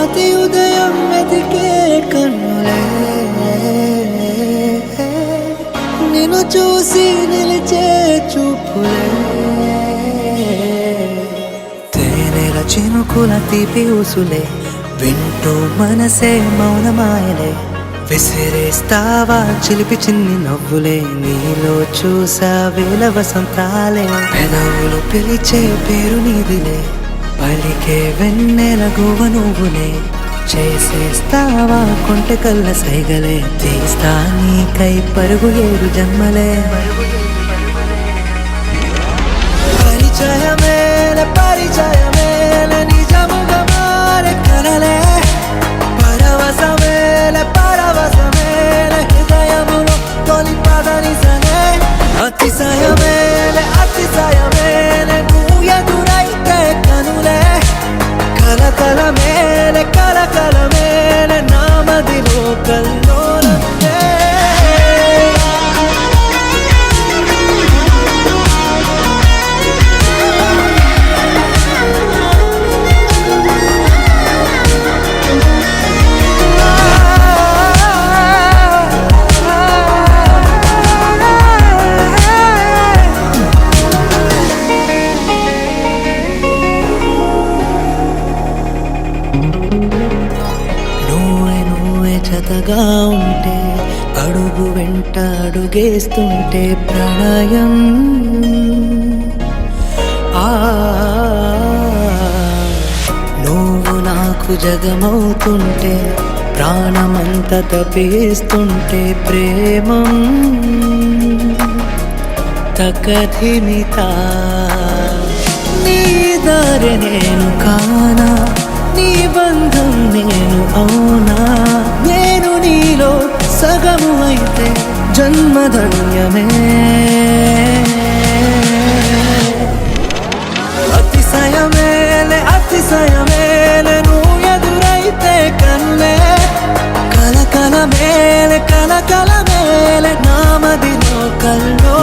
ప్రతి ఉదయం వెతికే కన్నులే నిన్ను చూసి నిలిచే చూపులే తేనెల చినుకుల తీపి ఊసులే వింటూ మనసే మౌనమాయలే విసిరేస్తావా చిలిపి చిన్ని నవ్వులే నీలో చూసా వేల వసంతాలే పెదవులు పిలిచే పేరు నీదిలే పలికే వెన్నెల గువ్వ నువ్వులే చేసేస్తావా కొంటె కళ్ళ సైగలే తీస్తా నీకై పరుగు 7 జన్మలే పరిచయమేలే పరిచయమేలే నిజముగా మారే కలలే పరవశమేలే పరవశమేలే హృదయములో తొలి పదనిసలే అతిశయమేలే అతిశయమేలే నువ్వు ఎదురైతే కనులే కలకలమేలే కలకలమేలే నా మదిలో కల్లోలమే జతగా ఉంటే అడుగు వెంట అడుగేస్తుంటే ప్రణయం నువ్వు నాకు జగమవుతుంటే ప్రాణమంతా తపేస్తుంటే ప్రేమం తకధిమిత నీ దారి నేను కానా నీ బంధం నేను అవునా నేను నీలో సగము అయితే జన్మధన్యమే అతిశయమేలే అతిశయమేలే నువ్వు ఎదురైతే కనులే కలకలమేలే కలకలమేలే నా మదిలో కల్లో